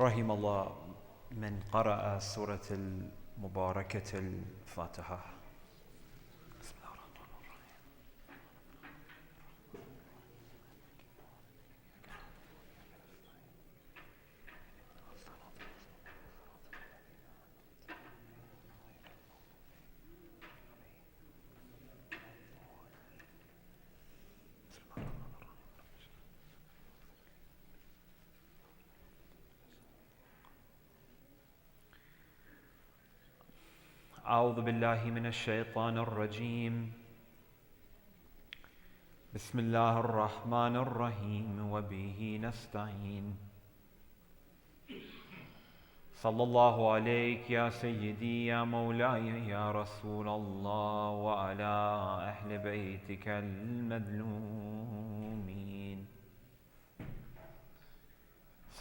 رحم الله من قرأ سورة المباركة الفاتحة. أعوذ بالله من الشيطان الرجيم. بسم الله الرحمن الرحيم وبه نستعين. صلى الله عليك يا سيدي يا مولاي يا رسول الله وعلى أهل بيتك المظلومين.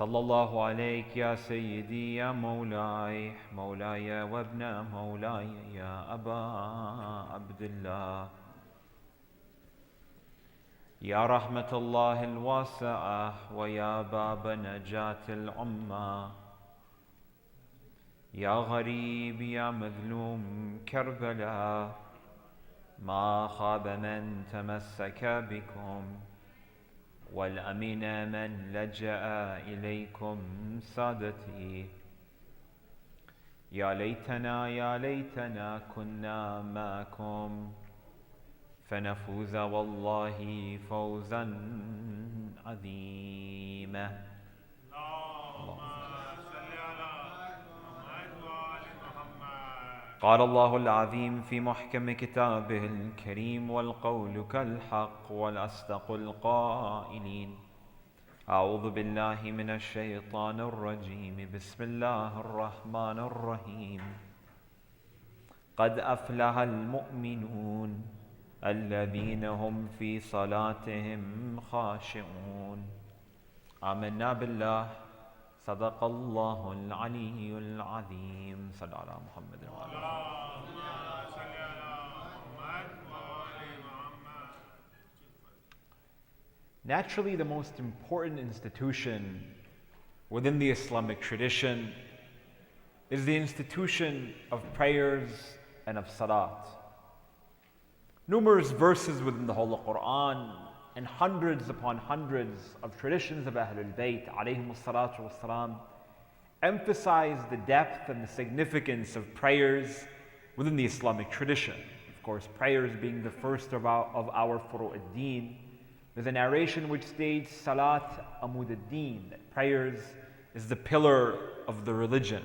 صلى الله عليك يا سيدي يا مولاي وابن مولاي يا أبا عبد الله يا رحمة الله الواسعة ويا باب نجاة الأمة يا غريب يا مظلوم كربلاء. ما خاب من تمسك بكم والأمين من لجأ إليكم سادتي. يا ليتنا كنا معكم فنفوز والله فوزا عظيما. قال الله العظيم في محكم كتابه الكريم والقول كالحق والأصدق القائلين. أعوذ بالله من الشيطان الرجيم. بسم الله الرحمن الرحيم. قد أفلح المؤمنون الذين هم في صلاتهم خاشعون. آمنا بالله صدق الله العلي العظيم. صلى على محمد وعلى آله. Naturally, the most important institution within the Islamic tradition is the institution of prayers and of salat. Numerous verses within the Holy Quran and hundreds upon hundreds of traditions of Ahlul Bayt alayhimus salatu wassalam emphasize the depth and the significance of prayers within the Islamic tradition. Of course, prayers being the first of our furu' ad-din. There's a narration which states Salat amud ad-din, that prayers is the pillar of the religion.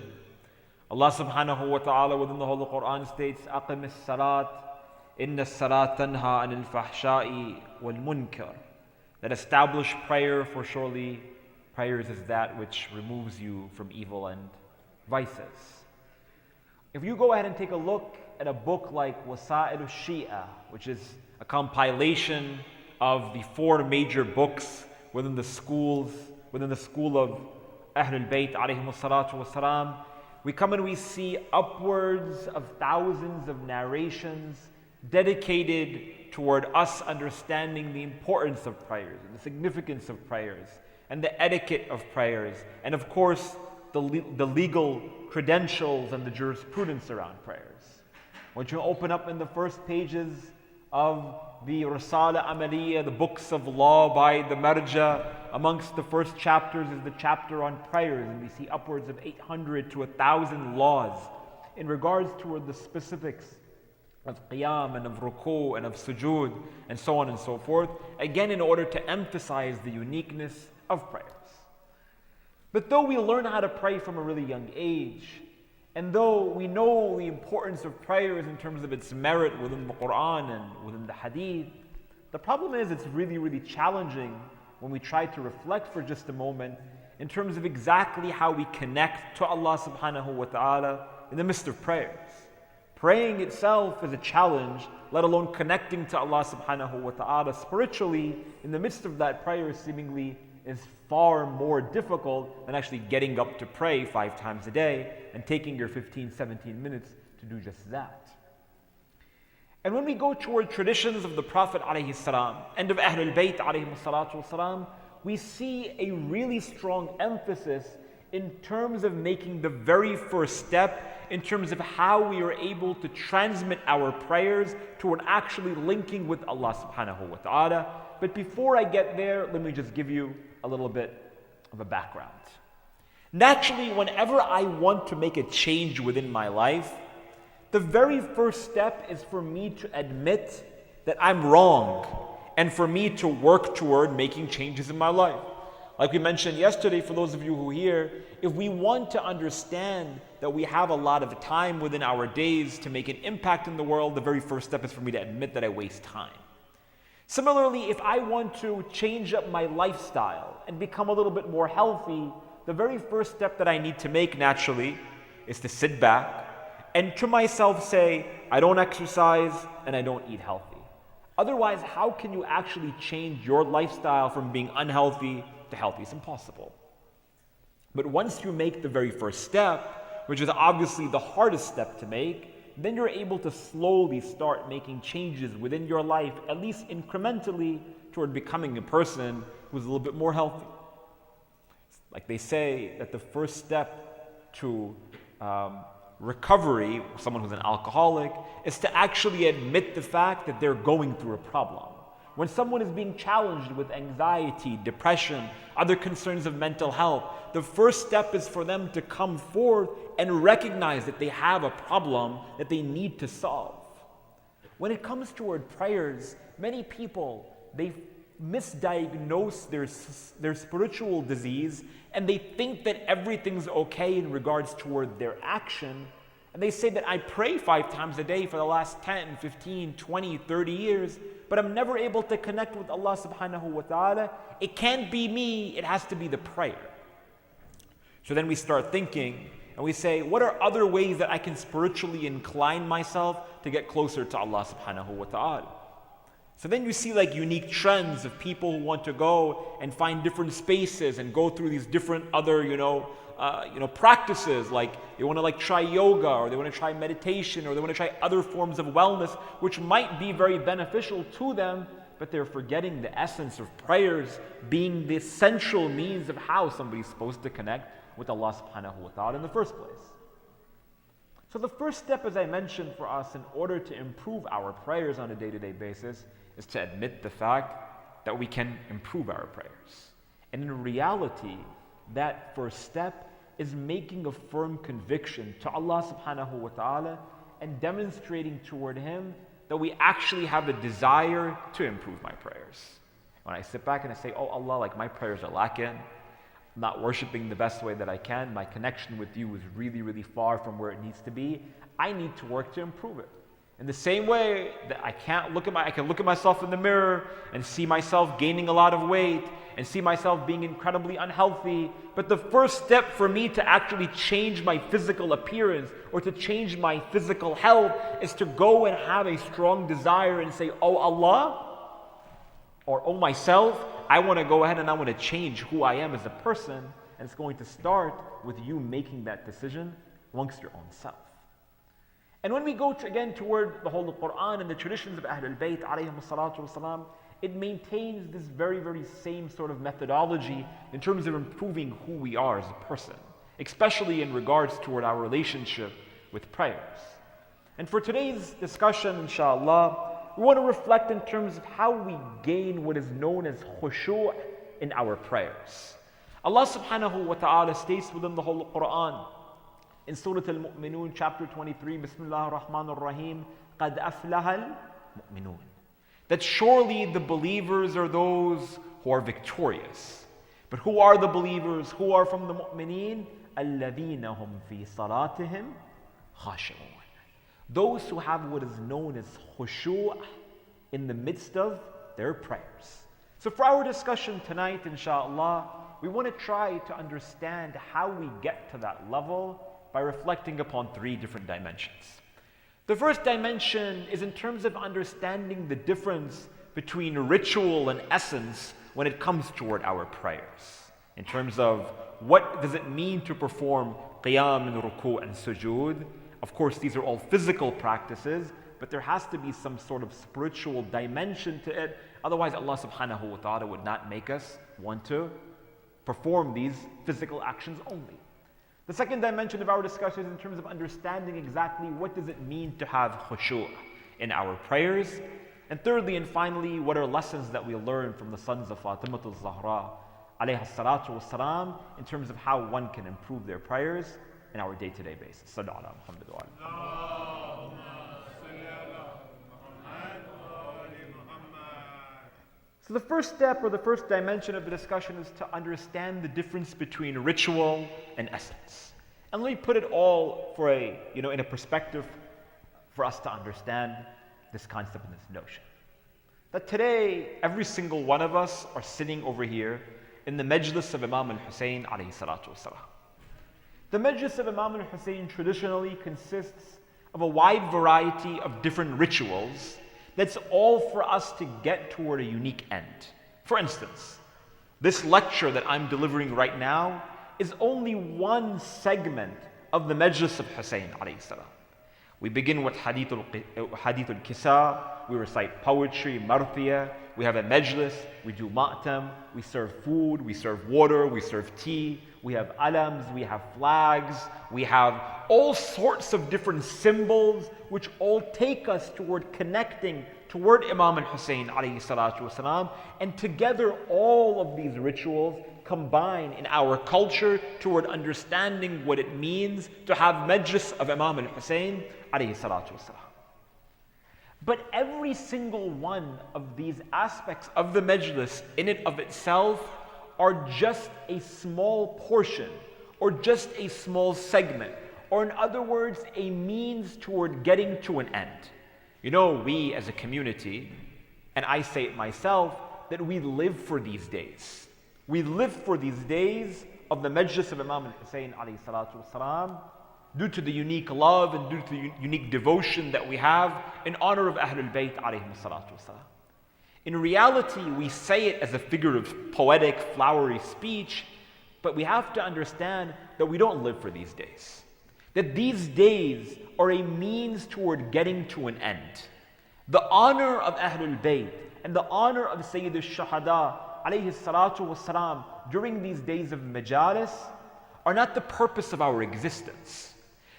Allah subhanahu wa ta'ala within the Holy Quran states Aqim as-salat inna as-salat tanha anil fahsha'i wal munkar. That establish prayer, for surely prayers is that which removes you from evil and vices. If you go ahead and take a look at a book like Wasa'il al-Shi'a, which is a compilation of the four major books within the school of Ahlul Bayt alayhimus salatu wassalam, we come and we see upwards of thousands of narrations dedicated toward us understanding the importance of prayers and the significance of prayers and the etiquette of prayers, and of course the legal credentials and the jurisprudence around prayers. Once you open up in the first pages of the Risala Amaliyya, the books of law by the Marja, amongst the first chapters is the chapter on prayers, and we see upwards of 800 to 1,000 laws in regards toward the specifics of qiyam and of ruku and of sujood and so on and so forth, again in order to emphasize the uniqueness of prayers. But though we learn how to pray from a really young age, and though we know the importance of prayers in terms of its merit within the Quran and within the Hadith, the problem is it's really, really challenging when we try to reflect for just a moment in terms of exactly how we connect to Allah subhanahu wa ta'ala in the midst of prayers. Praying itself is a challenge, let alone connecting to Allah subhanahu wa ta'ala spiritually in the midst of that prayer seemingly is far more difficult than actually getting up to pray 5 times a day and taking your 15, 17 minutes to do just that. And when we go toward traditions of the Prophet alayhi salam and of Ahlul Bayt alayhi salatu wasalam, we see a really strong emphasis in terms of making the very first step, in terms of how we are able to transmit our prayers toward actually linking with Allah subhanahu wa ta'ala. But before I get there, let me just give you a little bit of a background. Naturally, whenever I want to make a change within my life, the very first step is for me to admit that I'm wrong and for me to work toward making changes in my life. Like we mentioned yesterday, for those of you who are here, if we want to understand that we have a lot of time within our days to make an impact in the world, the very first step is for me to admit that I waste time. Similarly, if I want to change up my lifestyle and become a little bit more healthy, the very first step that I need to make naturally is to sit back and to myself say, I don't exercise and I don't eat healthy. Otherwise, how can you actually change your lifestyle from being unhealthy to healthy? It's impossible. But once you make the very first step, which is obviously the hardest step to make, then you're able to slowly start making changes within your life, at least incrementally, toward becoming a person who's a little bit more healthy. Like they say that the first step to recovery, someone who's an alcoholic, is to actually admit the fact that they're going through a problem. When someone is being challenged with anxiety, depression, other concerns of mental health, the first step is for them to come forth and recognize that they have a problem that they need to solve. When it comes toward prayers, many people, they misdiagnose their spiritual disease and they think that everything's okay in regards toward their action. And they say that I pray 5 times a day for the last 10, 15, 20, 30 years, but I'm never able to connect with Allah subhanahu wa ta'ala. It can't be me, it has to be the prayer. So then we start thinking and we say, what are other ways that I can spiritually incline myself to get closer to Allah subhanahu wa ta'ala? So then you see like unique trends of people who want to go and find different spaces and go through these different other, practices. Like they want to try yoga, or they want to try meditation, or they want to try other forms of wellness, which might be very beneficial to them, but they're forgetting the essence of prayers being the central means of how somebody's supposed to connect with Allah subhanahu wa ta'ala in the first place. So the first step, as I mentioned, for us in order to improve our prayers on a day-to-day basis is to admit the fact that we can improve our prayers. And in reality, that first step is making a firm conviction to Allah subhanahu wa ta'ala and demonstrating toward Him that we actually have a desire to improve my prayers. When I sit back and I say, oh Allah, my prayers are lacking, I'm not worshiping the best way that I can, my connection with you is really, really far from where it needs to be, I need to work to improve it. In the same way that I can look at myself in the mirror and see myself gaining a lot of weight and see myself being incredibly unhealthy, but the first step for me to actually change my physical appearance or to change my physical health is to go and have a strong desire and say, oh Allah, or oh myself, I want to go ahead and I want to change who I am as a person, and it's going to start with you making that decision amongst your own self. And when we go again toward the Holy Quran and the traditions of Ahlul Bayt alayhim salatu wasalam, it maintains this very, very same sort of methodology in terms of improving who we are as a person, especially in regards toward our relationship with prayers. And for today's discussion, inshallah, we want to reflect in terms of how we gain what is known as khushu' in our prayers. Allah subhanahu wa ta'ala states within the Holy Quran, in Surah Al-Mu'minun, chapter 23, Bismillah ar-Rahman ar-Rahim, قَدْ أَفْلَهَ الْمُؤْمِنُونَ, that surely the believers are those who are victorious. But who are the believers? Who are from the mu'mineen? الَّذِينَ هُمْ فِي صَلَاتِهِمْ خَاشِعُونَ, those who have what is known as khushu' in the midst of their prayers. So for our discussion tonight, inshallah, we want to try to understand how we get to that level by reflecting upon 3 different dimensions. The first dimension is in terms of understanding the difference between ritual and essence when it comes toward our prayers. In terms of what does it mean to perform qiyam and ruku' and sujood. Of course, these are all physical practices, but there has to be some sort of spiritual dimension to it. Otherwise, Allah subhanahu wa ta'ala would not make us want to perform these physical actions only. The second dimension of our discussion is in terms of understanding exactly what does it mean to have khushu' in our prayers. And thirdly and finally, what are lessons that we learn from the sons of Fatimah al-Zahra alayha salatu wassalam in terms of how one can improve their prayers in our day-to-day basis. Sallu ala Muhammad wa ala. So the first step or the first dimension of the discussion is to understand the difference between ritual and essence. And let me put it all for in a perspective for us to understand this concept and this notion. That today, every single one of us are sitting over here in the majlis of Imam al-Hussein alayhi salatu wasalam. The majlis of Imam al-Hussein traditionally consists of a wide variety of different rituals that's all for us to get toward a unique end. For instance, this lecture that I'm delivering right now is only one segment of the Majlis of Hussein alayhi salam. We begin with Hadith al-Kisa, we recite poetry, marthiyah, we have a majlis, we do ma'tam, we serve food, we serve water, we serve tea, we have alams, we have flags, we have all sorts of different symbols which all take us toward connecting toward Imam al-Hussein alayhi salatu wasalam, and together all of these rituals combine in our culture toward understanding what it means to have majlis of Imam al-Hussein alayhi salatu wasalam. But every single one of these aspects of the majlis in and of itself are just a small portion or just a small segment, or in other words, a means toward getting to an end. You know, we as a community, and I say it myself, that we live for these days. We live for these days of the majlis of Imam al-Hussein alayhi salatu wasalam, due to the unique love and due to the unique devotion that we have in honor of Ahlul Bayt alayhim salatu wasalam. In reality, we say it as a figure of poetic, flowery speech, but we have to understand that we don't live for these days. That these days are a means toward getting to an end. The honor of Ahlul Bayt and the honor of Sayyid al-Shuhada alayhi salatu wasalam during these days of majalis are not the purpose of our existence.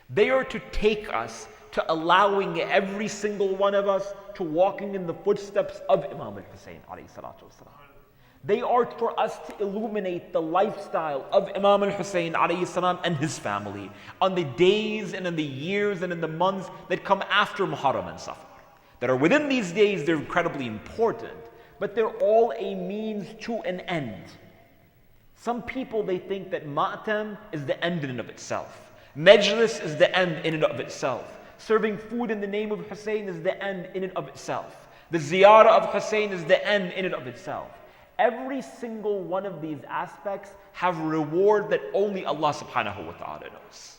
They are to take us to allowing every single one of us to walking in the footsteps of Imam al-Hussein alayhi salatu wasalam. They are for us to illuminate the lifestyle of Imam al-Hussein alayhi salam and his family on the days and in the years and in the months that come after Muharram and Safar. That are within these days, they're incredibly important, but they're all a means to an end. Some people, they think that ma'tam is the end in and of itself. Majlis is the end in and of itself. Serving food in the name of Hussein is the end in and of itself. The ziyarah of Hussein is the end in and of itself. Every single one of these aspects have reward that only Allah subhanahu wa ta'ala knows.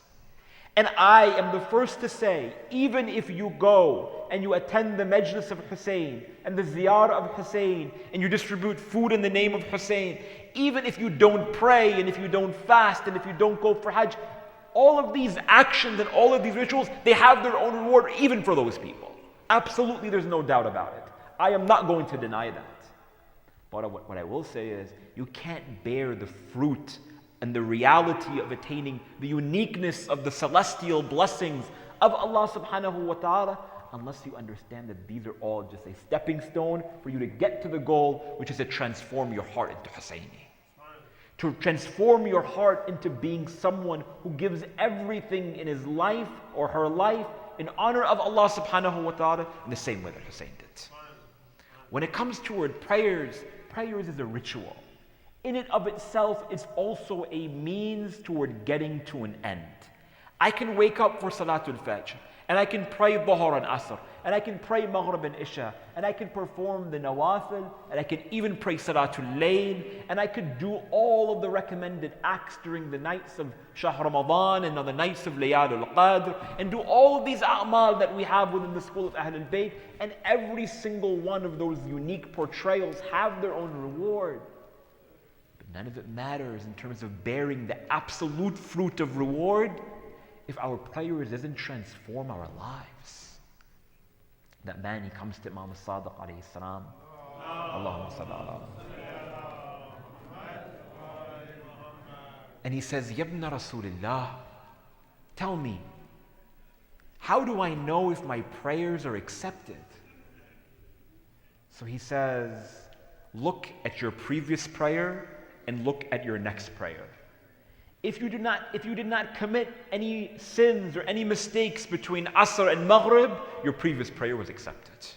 And I am the first to say, even if you go and you attend the majlis of Hussein and the ziyarah of Hussein and you distribute food in the name of Hussein, even if you don't pray and if you don't fast and if you don't go for Hajj, all of these actions and all of these rituals, they have their own reward even for those people. Absolutely, there's no doubt about it. I am not going to deny that. But what I will say is, you can't bear the fruit and the reality of attaining the uniqueness of the celestial blessings of Allah subhanahu wa ta'ala unless you understand that these are all just a stepping stone for you to get to the goal, which is to transform your heart into Husseini. To transform your heart into being someone who gives everything in his life or her life in honor of Allah subhanahu wa ta'ala in the same way that Hussein did. When it comes toward prayers is a ritual. In and of itself, it's also a means toward getting to an end. I can wake up for Salatul Fajr, and I can pray Dhuhr and Asr, and I can pray Maghrib and Isha, and I can perform the Nawafil, and I can even pray Salatul Layl, and I could do all of the recommended acts during the nights of Shahr Ramadan and on the nights of Layal al-Qadr, and do all of these a'mal that we have within the school of Ahlul Bayt, and every single one of those unique portrayals have their own reward. But none of it matters in terms of bearing the absolute fruit of reward if our prayers doesn't transform our lives. That man, he comes to Imam al-Sadiq alayhi salam. Allahumma salli ala. And he says, Yabna Rasulullah, tell me, how do I know if my prayers are accepted? So he says, look at your previous prayer and look at your next prayer. If you did not commit any sins or any mistakes between Asr and Maghrib, your previous prayer was accepted.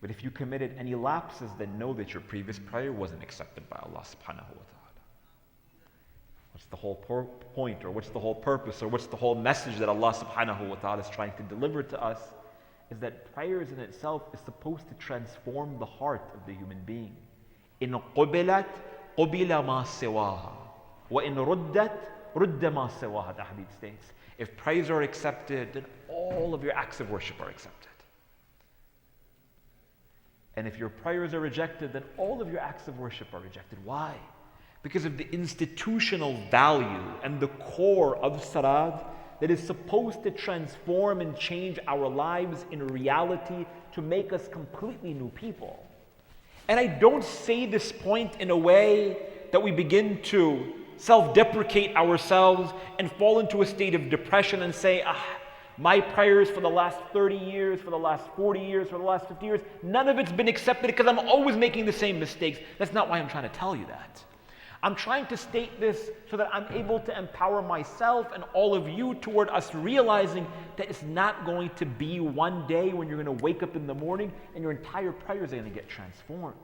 But if you committed any lapses, then know that your previous prayer wasn't accepted by Allah subhanahu wa ta'ala. What's the whole point, or what's the whole purpose, or what's the whole message that Allah subhanahu wa ta'ala is trying to deliver to us? Is that prayers in itself is supposed to transform the heart of the human being. In qubilat, qubila ma siwaha. Wa in ruddat, rudda ma siwaha, the hadith states. If prayers are accepted, then all of your acts of worship are accepted. And if your prayers are rejected, then all of your acts of worship are rejected. Why? Because of the institutional value and the core of salat that is supposed to transform and change our lives in reality to make us completely new people. And I don't say this point in a way that we begin to self-deprecate ourselves and fall into a state of depression and say, my prayers for the last 30 years, for the last 40 years, for the last 50 years, none of it's been accepted because I'm always making the same mistakes. That's not why I'm trying to tell you that. I'm trying to state this so that I'm able to empower myself and all of you toward us realizing that it's not going to be one day when you're going to wake up in the morning and your entire prayers are going to get transformed.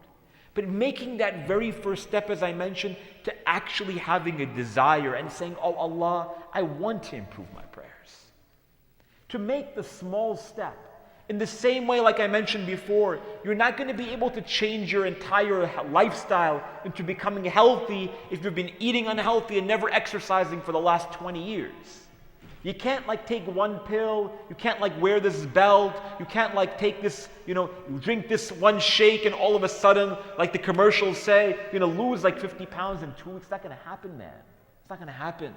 But making that very first step, as I mentioned, to actually having a desire and saying, oh Allah, I want to improve my prayers. To make the small step. In the same way, like I mentioned before, you're not going to be able to change your entire lifestyle into becoming healthy if you've been eating unhealthy and never exercising for the last 20 years. You can't take one pill, you can't wear this belt, you can't take this, drink this one shake and all of a sudden, like the commercials say, you're going to lose 50 pounds in 2 weeks. It's not going to happen, man. It's not going to happen.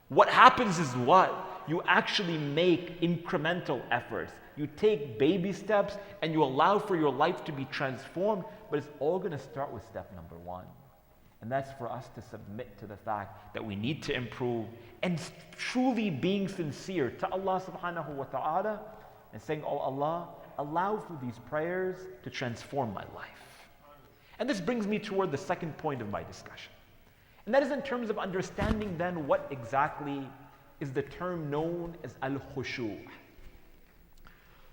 What happens is what? You actually make incremental efforts. You take baby steps and you allow for your life to be transformed, but it's all going to start with step number 1. And that's for us to submit to the fact that we need to improve and truly being sincere to Allah subhanahu wa ta'ala and saying, oh Allah, allow for these prayers to transform my life. And this brings me toward the second point of my discussion. And that is in terms of understanding then what exactly is the term known as al-khushu'.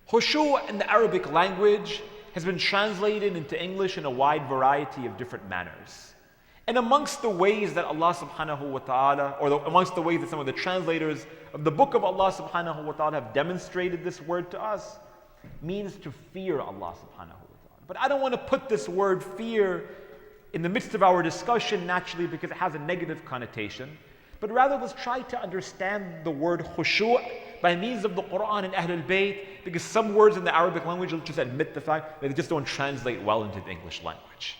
Khushu' in the Arabic language has been translated into English in a wide variety of different manners. And amongst the ways that Allah subhanahu wa ta'ala, or amongst the ways that some of the translators of the book of Allah subhanahu wa ta'ala have demonstrated this word to us, means to fear Allah subhanahu wa ta'ala. But I don't want to put this word fear in the midst of our discussion naturally because it has a negative connotation. But rather let's try to understand the word khushu' by means of the Quran and Ahlul Bayt, because some words in the Arabic language will just admit the fact that they just don't translate well into the English language.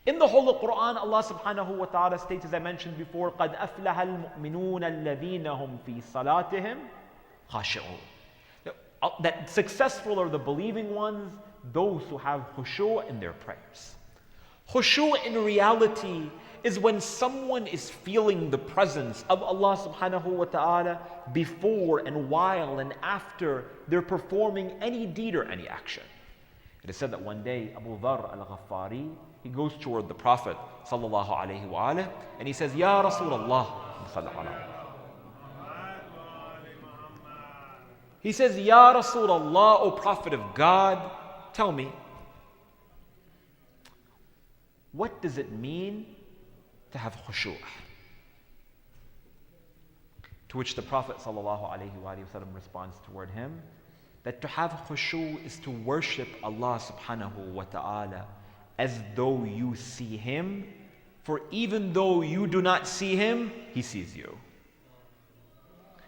In the whole of Quran, Allah subhanahu wa ta'ala states, as I mentioned before, قَدْ أَفْلَحَ الْمُؤْمِنُونَ الَّذِينَ هُمْ فِي صَلَاتِهِمْ خَاشِعُونَ. That successful are the believing ones, those who have khushu' in their prayers. Khushu' in reality is when someone is feeling the presence of Allah subhanahu wa ta'ala before and while and after they're performing any deed or any action. It is said that one day Abu Dharr al-Ghaffari, he goes toward the Prophet sallallahu alayhi wa alayhi, and he says, Ya Rasulullah, he says, Ya Rasulullah, O Prophet of God, tell me, what does it mean to have khushu'? To which the Prophet ﷺ responds toward him that to have khushu' is to worship Allah subhanahu wa ta'ala as though you see Him, for even though you do not see Him, He sees you.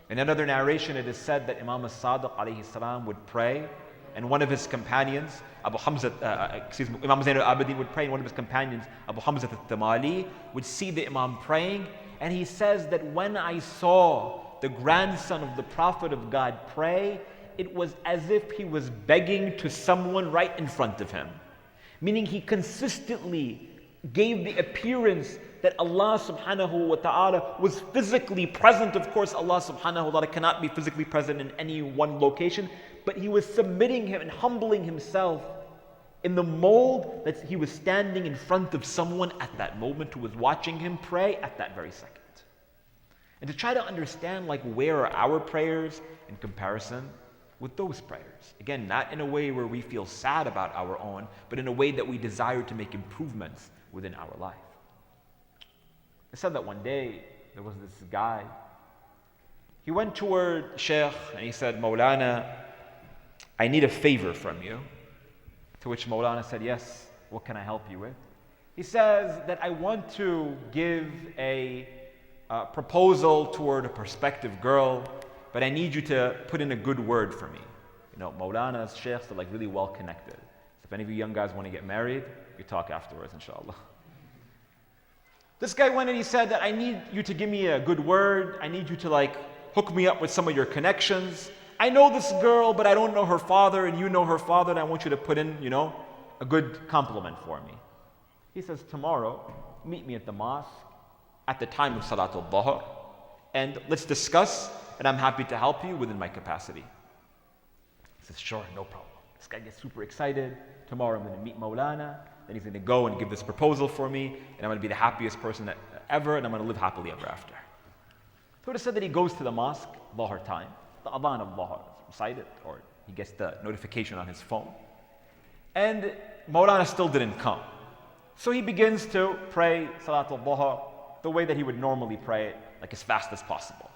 In another narration it is said that Imam as-Sadiq alayhi salam would pray, and one of his companions, Imam Zain al-Abidin would pray, and one of his companions, Abu Hamza al-Thamali, would see the Imam praying, and he says that when I saw the grandson of the Prophet of God pray, it was as if he was begging to someone right in front of him. Meaning he consistently gave the appearance that Allah subhanahu wa ta'ala was physically present. Of course, Allah subhanahu wa ta'ala cannot be physically present in any one location, but he was submitting him and humbling himself in the mold that he was standing in front of someone at that moment who was watching him pray at that very second. And to try to understand where are our prayers in comparison with those prayers. Again, not in a way where we feel sad about our own, but in a way that we desire to make improvements within our life. I said that one day there was this guy. He went toward Shaykh and he said, Maulana, I need a favor from you. To which Maulana said, yes, what can I help you with? He says that I want to give a proposal toward a prospective girl, but I need you to put in a good word for me. Maulana's sheikhs are really well connected. So if any of you young guys want to get married, we talk afterwards, inshallah. This guy went and he said that I need you to give me a good word. I need you to hook me up with some of your connections. I know this girl, but I don't know her father, and you know her father, and I want you to put in, a good compliment for me. He says, tomorrow, meet me at the mosque at the time of Salatul Dhuhr, and let's discuss, and I'm happy to help you within my capacity. He says, sure, no problem. This guy gets super excited. Tomorrow I'm going to meet Maulana, then he's going to go and give this proposal for me, and I'm going to be the happiest person ever, and I'm going to live happily ever after. So it is said that he goes to the mosque, Dhuhr time. The adhan of Dhuhr is recited, or he gets the notification on his phone. And Maulana still didn't come. So he begins to pray Salatul Dhuhr the way that he would normally pray it, as fast as possible.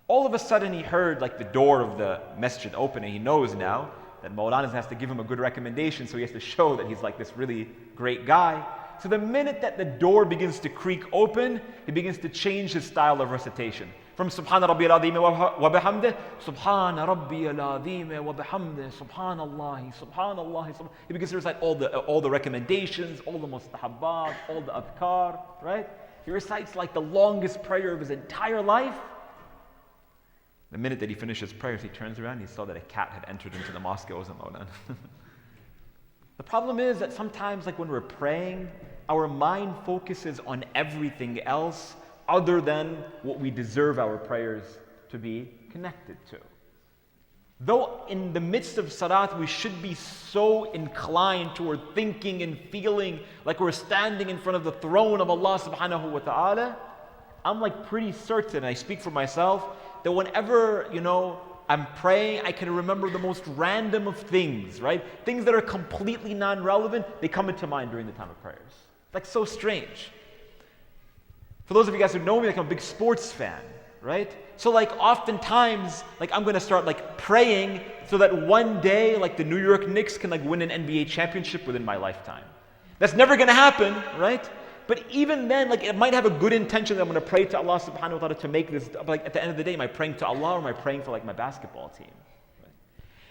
All of a sudden he heard the door of the masjid open, and he knows now that Maulana has to give him a good recommendation, so he has to show that he's this really great guy. So the minute that the door begins to creak open, he begins to change his style of recitation. From Subhana Rabbiyal Azim wa bihamdih, Subhana Rabbiyal Azim wa bihamdih, Subhanallah, Subhanallah. He begins to recite all the recommendations, all the mustahabbat, all the adhkar, right? He recites the longest prayer of his entire life. The minute that he finishes prayers, he turns around and he saw that a cat had entered into the mosque. It wasn't Maulana. The problem is that sometimes, when we're praying, our mind focuses on everything else other than what we deserve our prayers to be connected to. Though in the midst of salat, we should be so inclined toward thinking and feeling like we're standing in front of the throne of Allah subhanahu wa ta'ala, I'm pretty certain, I speak for myself, that whenever, I'm praying, I can remember the most random of things, right? Things that are completely non-relevant, they come into mind during the time of prayers. So strange. For those of you guys who know me, I'm a big sports fan, right? So oftentimes, I'm going to start praying so that one day, the New York Knicks can win an NBA championship within my lifetime. That's never going to happen, right? But even then, it might have a good intention that I'm going to pray to Allah subhanahu wa ta'ala to make this, but at the end of the day, am I praying to Allah or am I praying for my basketball team? Right?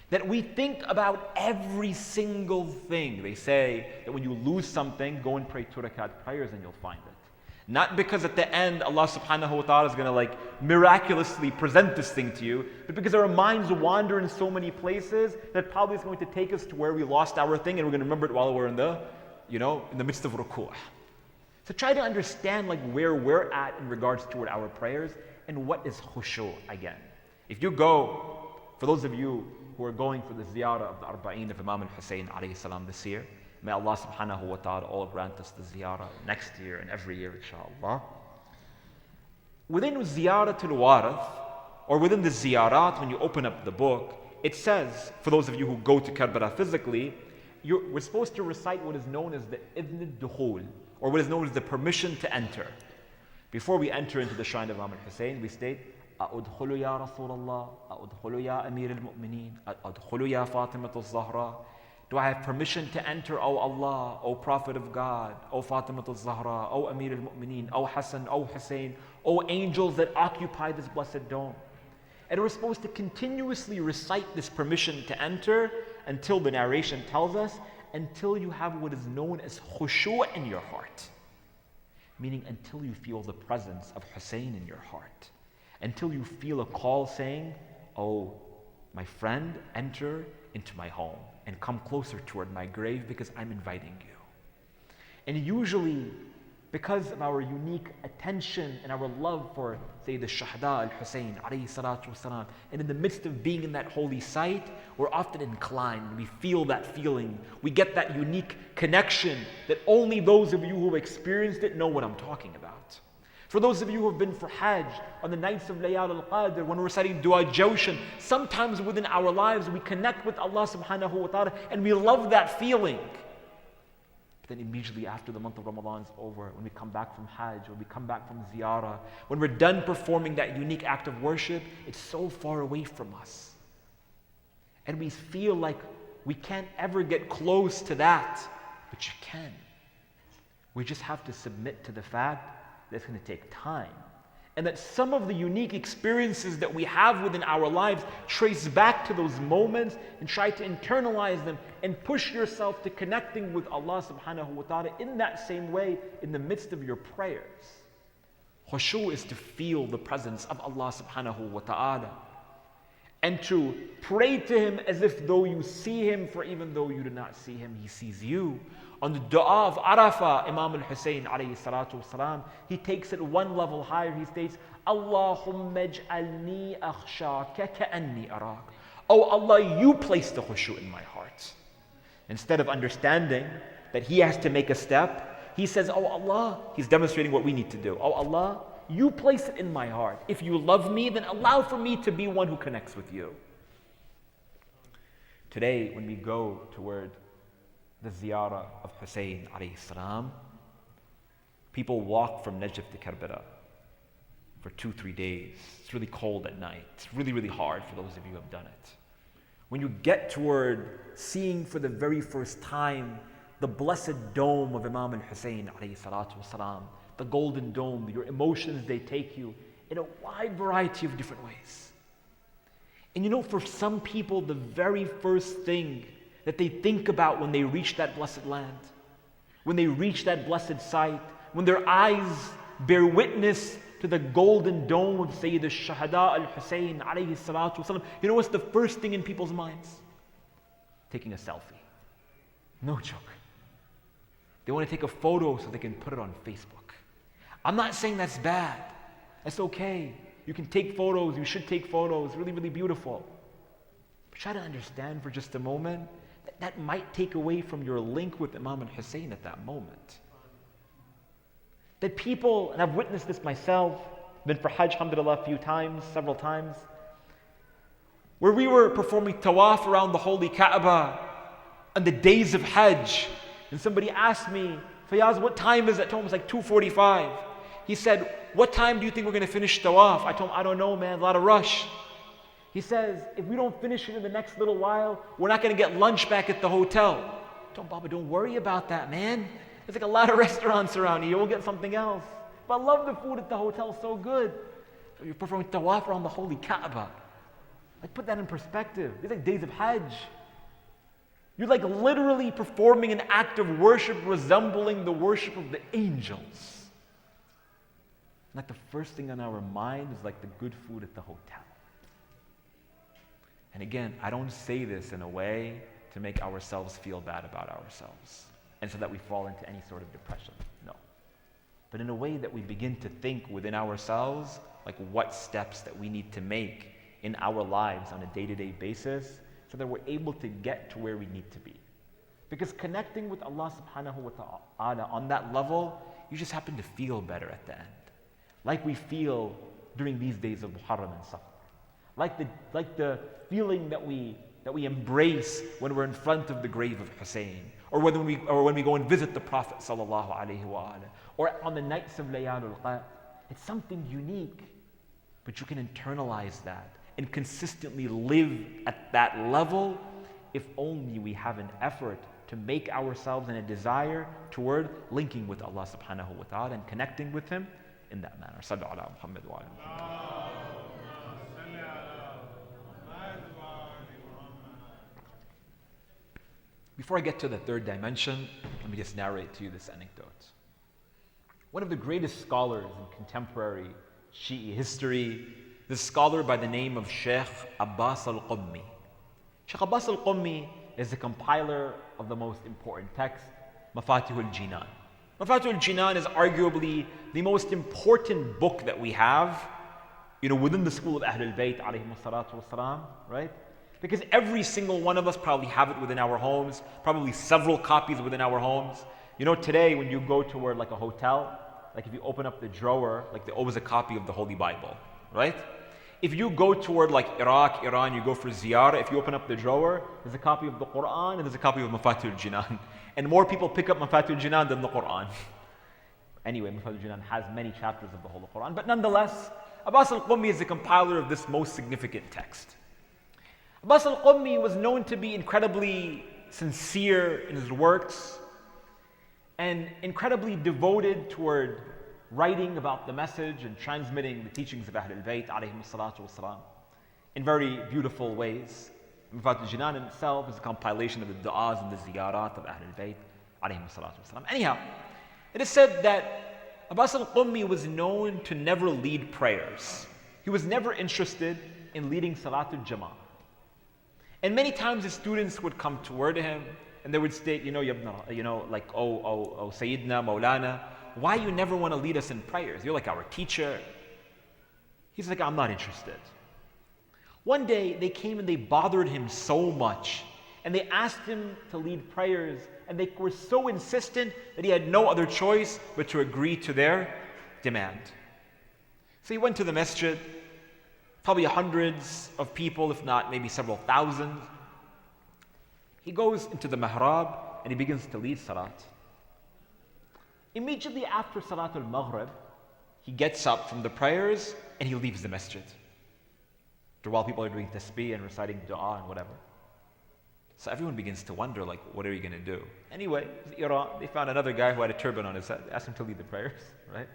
That we think about every single thing. They say that when you lose something, go and pray 2 rakat prayers and you'll find it. Not because at the end Allah subhanahu wa ta'ala is going to miraculously present this thing to you, but because our minds wander in so many places that probably is going to take us to where we lost our thing and we're going to remember it while we're in the midst of ruku'ah. So try to understand where we're at in regards to our prayers and what is khushu' again. If you go, for those of you who are going for the ziyarah of the Arba'een of Imam al-Hussein alayhi salam this year, may Allah subhanahu wa ta'ala all grant us the ziyarah next year and every year inshallah. Within ziyarah al-Warith, or within the ziyarat, when you open up the book, it says, for those of you who go to Karbala physically, we're supposed to recite what is known as the Idhn al-Dukhul, or what is known as the permission to enter. Before we enter into the shrine of Imam al-Hussein, we state, أَأُدْخُلُ يَا رَسُولَ اللَّهِ أَأُدْخُلُ يَا أَمِيرَ الْمُؤْمِنِينَ أَأُدْخُلُ يَا فَاطِمَةَ الزَّهْرَى. Do I have permission to enter, O Allah, O Prophet of God, O Fatimah al-Zahra, O Amir al-Mu'mineen, O Hassan, O Hussein, O angels that occupy this blessed dome? And we're supposed to continuously recite this permission to enter until the narration tells us, until you have what is known as khushu' in your heart. Meaning until you feel the presence of Hussein in your heart. Until you feel a call saying, oh, my friend, enter into my home and come closer toward my grave because I'm inviting you. And usually, because of our unique attention and our love for Sayyid al-Shuhada al-Hussein alayhi salatu wasalam. And in the midst of being in that holy site, we're often inclined, we feel that feeling, we get that unique connection that only those of you who have experienced it know what I'm talking about. For those of you who have been for Hajj, on the nights of Layal al-Qadr, when we're reciting Dua Jawshan, sometimes within our lives we connect with Allah subhanahu wa ta'ala and we love that feeling. But then immediately after the month of Ramadan is over, when we come back from Hajj, when we come back from Ziyarah, when we're done performing that unique act of worship, it's so far away from us. And we feel like we can't ever get close to that. But you can. We just have to submit to the fact that it's going to take time. And that some of the unique experiences that we have within our lives trace back to those moments and try to internalize them and push yourself to connecting with Allah subhanahu wa ta'ala in that same way in the midst of your prayers. Khushu is to feel the presence of Allah subhanahu wa ta'ala and to pray to Him as if though you see Him, for even though you do not see Him, He sees you. On the dua of Arafah, Imam al-Hussein alayhi salatu wasalam, he takes it one level higher. He states, Allahumma ij'alni akhshaka ka'anni arak. Oh Allah, you place the khushu in my heart. Instead of understanding that he has to make a step, he says, oh Allah, he's demonstrating what we need to do. Oh Allah, you place it in my heart. If you love me, then allow for me to be one who connects with you. Today, when we go toward the ziyarah of Hussein alayhi salam, people walk from Najaf to Karbala for 2-3 days. It's really cold at night. It's really, really hard for those of you who have done it. When you get toward seeing for the very first time the blessed dome of Imam al-Hussein alayhi salatu wasalam, the golden dome, your emotions, they take you in a wide variety of different ways. And you know, for some people, the very first thing that they think about when they reach that blessed land, when they reach that blessed site, when their eyes bear witness to the golden dome of Sayyid al-Shuhada al-Hussein alayhi salatu wasalam, you know what's the first thing in people's minds? Taking a selfie. No joke. They want to take a photo so they can put it on Facebook. I'm not saying that's bad. That's okay. You can take photos, you should take photos, really, really beautiful. But try to understand for just a moment that might take away from your link with Imam al-Hussein at that moment. That people, and I've witnessed this myself, been for Hajj, alhamdulillah, a few times, several times, where we were performing tawaf around the holy Kaaba on the days of Hajj, and somebody asked me, Fayaz, what time is it? I told him it was like 2:45. He said, what time do you think we're going to finish tawaf? I told him, I don't know, man, a lot of rush. He says, if we don't finish it in the next little while, we're not going to get lunch back at the hotel. I told him, Baba, don't worry about that, man. There's like a lot of restaurants around here. We'll get something else. But I love the food at the hotel, so good. So you're performing tawaf around the holy Kaaba. Like, put that in perspective. These are like days of Hajj. You're like literally performing an act of worship resembling the worship of the angels. Like the first thing on our mind is like the good food at the hotel. And again, I don't say this in a way to make ourselves feel bad about ourselves and so that we fall into any sort of depression. No. But in a way that we begin to think within ourselves like what steps that we need to make in our lives on a day-to-day basis so that we're able to get to where we need to be. Because connecting with Allah subhanahu wa ta'ala on that level, you just happen to feel better at the end. Like we feel during these days of Muharram and Safar. Like the feeling that we embrace when we're in front of the grave of Hussein, or when we go and visit the Prophet sallallahu alaihi wasallam, or on the nights of Layal al-Qadr. It's something unique, but you can internalize that and consistently live at that level if only we have an effort to make ourselves and a desire toward linking with Allah subhanahu wa ta'ala and connecting with Him in that manner. Sallu ala Muhammad wa ala Muhammad. Before I get to the third dimension, let me just narrate to you this anecdote. One of the greatest scholars in contemporary Shi'i history, this scholar by the name of Sheikh Abbas al-Qummi. Sheikh Abbas al-Qummi is the compiler of the most important text, Mafatih al-Jinan. Mafatihul Jinan is arguably the most important book that we have, within the school of Ahlul Bayt alayhim salatu wasalam, right? Because every single one of us probably have it within our homes, probably several copies within our homes. Today when you go toward like a hotel, like if you open up the drawer, like there's always a copy of the Holy Bible, right? If you go toward like Iraq, Iran, you go for ziyarah, if you open up the drawer, there's a copy of the Quran and there's a copy of Mafatihul Jinan. And more people pick up Mafatihul Jinan than the Quran. Anyway, Mafatihul Jinan has many chapters of the Holy Quran. But nonetheless, Abbas al-Qummi is the compiler of this most significant text. Abbas al-Qummi was known to be incredibly sincere in his works and incredibly devoted toward writing about the message and transmitting the teachings of Ahlul Bayt alayhim salatu wasalam in very beautiful ways. Mafatihul Jinan in itself is a compilation of the du'as and the ziyarat of Ahlul Bayt alayhim salatu wasalam. Anyhow, it is said that Abbas al-Qummi was known to never lead prayers. He was never interested in leading Salatul Jama'ah. And many times his students would come toward him and they would state, oh Sayyidina, Maulana, why you never want to lead us in prayers? You're like our teacher. He's like, I'm not interested. One day they came and they bothered him so much and they asked him to lead prayers and they were so insistent that he had no other choice but to agree to their demand. So he went to the masjid, probably hundreds of people, if not maybe several thousand. He goes into the mihrab and he begins to lead salat. Immediately after Salatul Maghrib, he gets up from the prayers and he leaves the masjid. While people are doing tasbih and reciting dua and whatever. So everyone begins to wonder, like, what are you going to do? Anyway, Iran, they found another guy who had a turban on his head. They asked him to lead the prayers, right?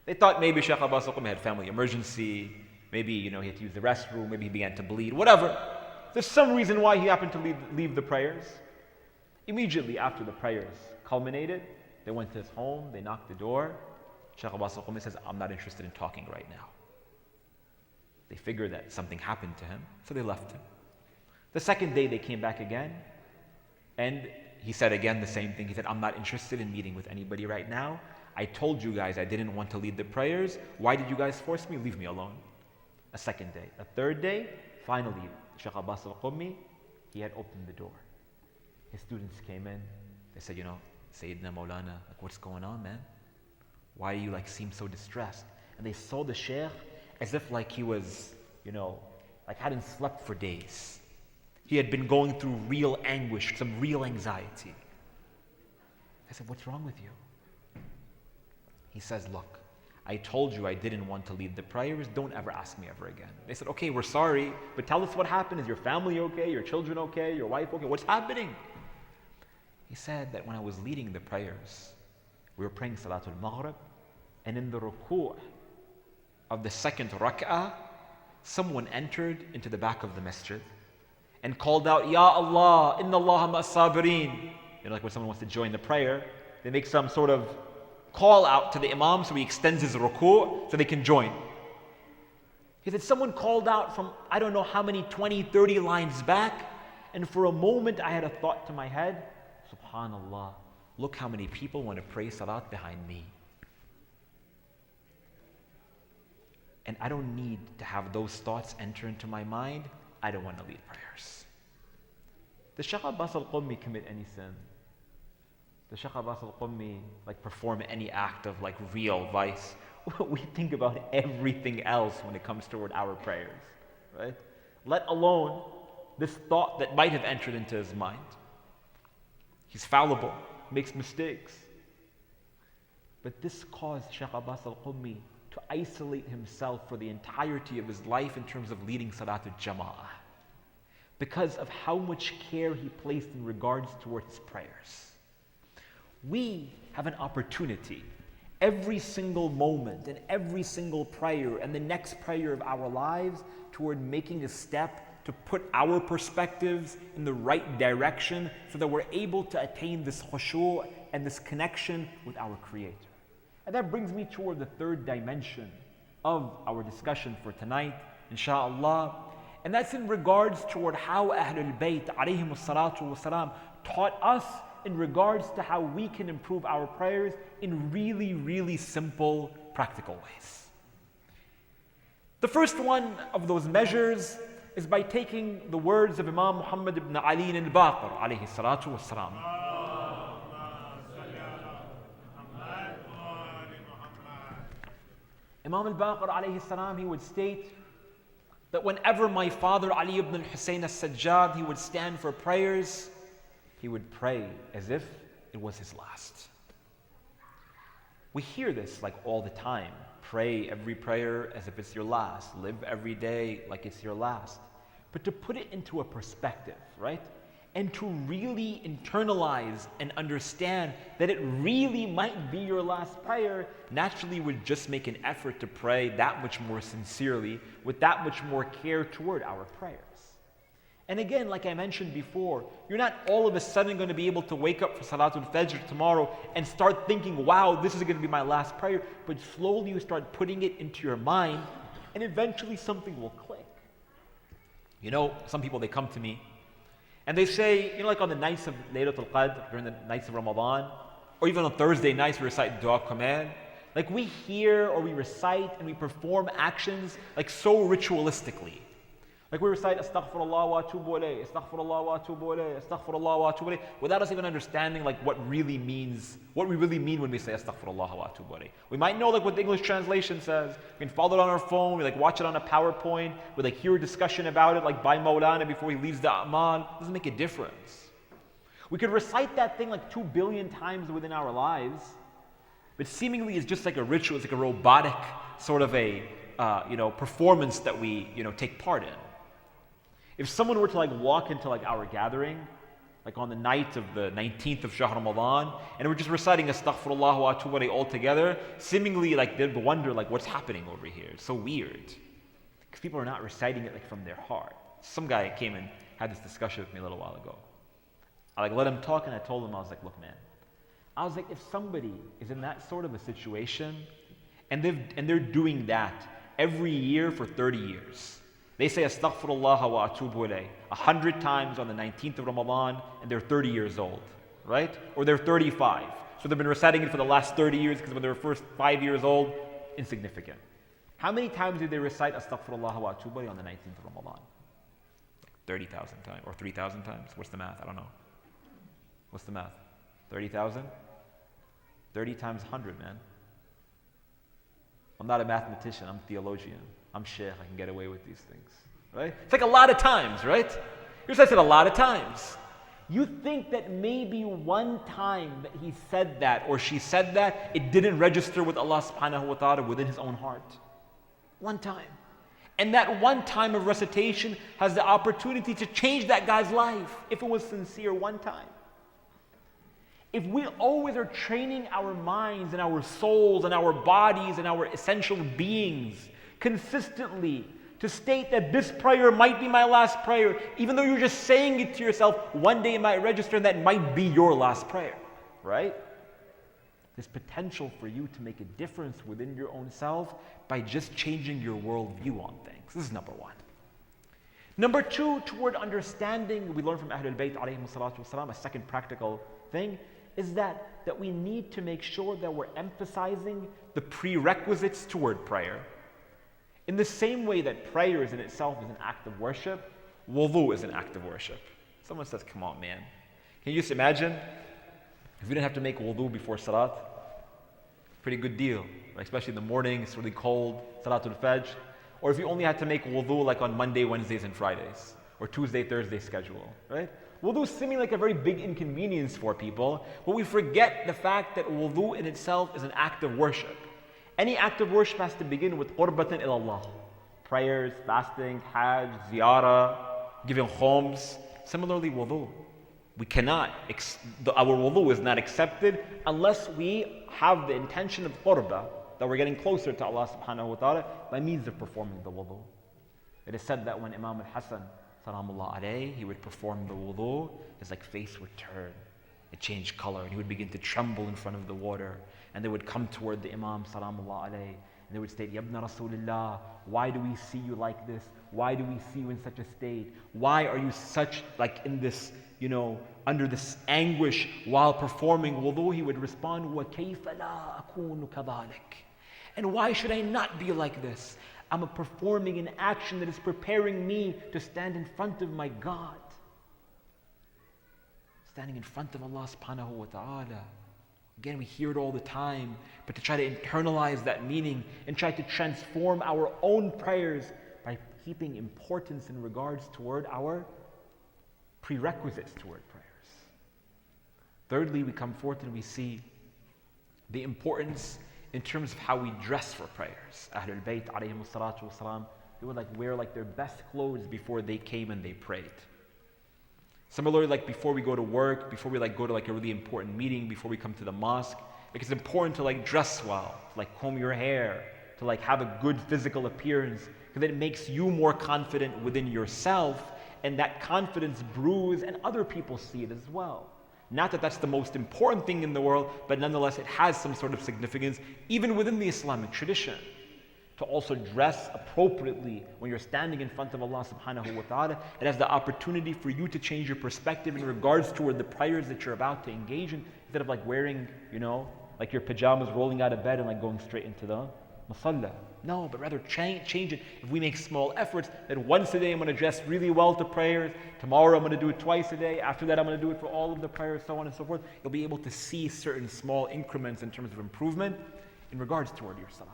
They thought maybe Shaykh Abbas al-Qummi had family emergency. Maybe, he had to use the restroom. Maybe he began to bleed. Whatever. There's some reason why he happened to leave the prayers. Immediately after the prayers culminated, they went to his home. They knocked the door. Shaykh Abbas al-Qummi says, I'm not interested in talking right now. They figured that something happened to him, so they left him. The second day they came back again, and he said again the same thing. He said, I'm not interested in meeting with anybody right now. I told you guys I didn't want to lead the prayers. Why did you guys force me? Leave me alone. A second day. A third day, finally, Shaykh Abbas al-Qummi, he had opened the door. His students came in. They said, Sayyidina Maulana, what's going on, man? Why you seem so distressed? And they saw the Shaykh as if he was, hadn't slept for days. He had been going through real anguish, some real anxiety. I said, what's wrong with you? He says, look, I told you I didn't want to lead the prayers. Don't ever ask me ever again. They said, okay, we're sorry, but tell us what happened. Is your family okay? Your children okay? Your wife okay? What's happening? He said that when I was leading the prayers, we were praying Salatul Maghrib, and in the ruku' of the second rak'ah, someone entered into the back of the masjid and called out, Ya Allah, inna Allah ma'as sabirin. Like when someone wants to join the prayer, they make some sort of call out to the imam so he extends his ruku' so they can join. He said, someone called out from I don't know how many 20, 30 lines back, and for a moment I had a thought to my head, Subhanallah, look how many people want to pray salat behind me. And I don't need to have those thoughts enter into my mind. I don't want to lead prayers. Does Shaykh Abbas al-Qummi commit any sin? Does Shaykh Abbas al-Qummi perform any act of real vice? We think about everything else when it comes toward our prayers, right? Let alone this thought that might have entered into his mind. He's fallible, makes mistakes. But this caused Shaykh Abbas al-Qummi to isolate himself for the entirety of his life in terms of leading Salatul Jama'ah, because of how much care he placed in regards towards his prayers. We have an opportunity every single moment and every single prayer and the next prayer of our lives toward making a step to put our perspectives in the right direction so that we're able to attain this khushu' and this connection with our Creator. And that brings me toward the third dimension of our discussion for tonight, inshaAllah. And that's in regards toward how Ahlul Bayt alayhimus salatu wasalam taught us in regards to how we can improve our prayers in really, really simple, practical ways. The first one of those measures is by taking the words of Imam Muhammad ibn Ali al-Baqir alayhi salatu wassalam. Imam al-Baqir alayhi salam, he would state that whenever my father Ali ibn al-Husayn al-Sajjad, he would stand for prayers, he would pray as if it was his last. We hear this like all the time. Pray every prayer as if it's your last. Live every day like it's your last. But to put it into a perspective, right? And to really internalize and understand that it really might be your last prayer, naturally would just make an effort to pray that much more sincerely, with that much more care toward our prayers. And again, like I mentioned before, you're not all of a sudden going to be able to wake up for Salatul Fajr tomorrow and start thinking, wow, this is going to be my last prayer. But slowly you start putting it into your mind, and eventually something will click. You know, some people, they come to me and they say, you know, like on the nights of Laylatul Qadr, during the nights of Ramadan, or even on Thursday nights we recite Dua Command. Like we hear or we recite and we perform actions like so ritualistically. Like we recite Astaghfirullah wa atubu ilayh, Astaghfirullah wa atubu ilayh, Astaghfirullah wa atubu ilayh, without us even understanding like what we really mean when we say Astaghfirullah wa atubu ilayh. We might know like what the English translation says. We can follow it on our phone, we like watch it on a PowerPoint, we like hear a discussion about it like by Maulana before he leaves the A'mal. It doesn't make a difference. We could recite that thing like 2 billion times within our lives, but seemingly it's just like a ritual, it's like a robotic sort of a performance that we take part in. If someone were to like walk into like our gathering, like on the night of the 19th of Shahr Ramadan, and we're just reciting Astaghfirullah wa atubu ilayh all together, seemingly like they'd wonder like what's happening over here. It's so weird. Because people are not reciting it like from their heart. Some guy came and had this discussion with me a little while ago. I like let him talk and I told him, I was like, look man, I was like, if somebody is in that sort of a situation and they're doing that every year for 30 years, they say Astaghfirullah wa atubu ilayh 100 times on the 19th of Ramadan, and they're 30 years old, right? Or they're 35. So they've been reciting it for the last 30 years because when they were first 5 years old, insignificant. How many times did they recite Astaghfirullah wa atubu ilayh on the 19th of Ramadan? 30,000 times or 3,000 times? What's the math? I don't know. What's the math? 30,000? 30 times 100, man. I'm not a mathematician, I'm a theologian. I'm sheikh, I can get away with these things, right? It's like a lot of times, right? You said it a lot of times. You think that maybe one time that he said that or she said that, it didn't register with Allah subhanahu wa ta'ala within his own heart. One time. And that one time of recitation has the opportunity to change that guy's life if it was sincere one time. If we always are training our minds and our souls and our bodies and our essential beings consistently to state that this prayer might be my last prayer, even though you're just saying it to yourself, one day it might register and that might be your last prayer, right? There's potential for you to make a difference within your own self by just changing your worldview on things. This is number one. Number two, toward understanding, we learn from Ahlul Bayt alayhim salatu wasalam, a second practical thing, is that we need to make sure that we're emphasizing the prerequisites toward prayer. In the same way that prayer is in itself is an act of worship, wudu is an act of worship. Someone says, come on, man. Can you just imagine if you didn't have to make wudu before salat? Pretty good deal, right? Especially in the morning, it's really cold, Salatul Fajr. Or if you only had to make wudu like on Monday, Wednesdays, and Fridays, or Tuesday, Thursday schedule, right? Wudu is seeming like a very big inconvenience for people, but we forget the fact that wudu in itself is an act of worship. Any act of worship has to begin with qurbatan ilallah. Prayers, fasting, hajj, ziyarah, giving khums. Similarly, wudu. We cannot, our wudu is not accepted unless we have the intention of qurba, that we're getting closer to Allah subhanahu wa ta'ala by means of performing the wudu. It is said that when Imam al-Hasan, salamullah alayhi, he would perform the wudu, his face would turn. It changed color and he would begin to tremble in front of the water. And they would come toward the Imam salamullah alayhi and they would state, Ya ibn Rasulullah, why do we see you like this? Why do we see you in such a state? Why are you such, like in this, under this anguish while performing wudu? He would respond, وَكَيْفَ لَا أَكُونُ كَذَلِكَ. And why should I not be like this? I'm performing an action that is preparing me to stand in front of my God. Standing in front of Allah subhanahu wa ta'ala. Again, we hear it all the time, but to try to internalize that meaning and try to transform our own prayers by keeping importance in regards toward our prerequisites toward prayers. Thirdly, we come forth and we see the importance in terms of how we dress for prayers. Ahlul Bayt alayhimus salatu wasalam, they would wear their best clothes before they came and they prayed. Similarly, before we go to work, before we go to a really important meeting, before we come to the mosque, it's important to dress well, to comb your hair, to have a good physical appearance, because it makes you more confident within yourself, and that confidence brews and other people see it as well. Not that that's the most important thing in the world, but nonetheless it has some sort of significance even within the Islamic tradition. To also dress appropriately when you're standing in front of Allah subhanahu wa ta'ala, it has the opportunity for you to change your perspective in regards toward the prayers that you're about to engage in, instead of wearing, your pajamas, rolling out of bed and going straight into the musalla. No, but rather change it. If we make small efforts, then once a day I'm going to dress really well to prayers, tomorrow I'm going to do it twice a day, after that I'm going to do it for all of the prayers, so on and so forth. You'll be able to see certain small increments in terms of improvement in regards toward your salat.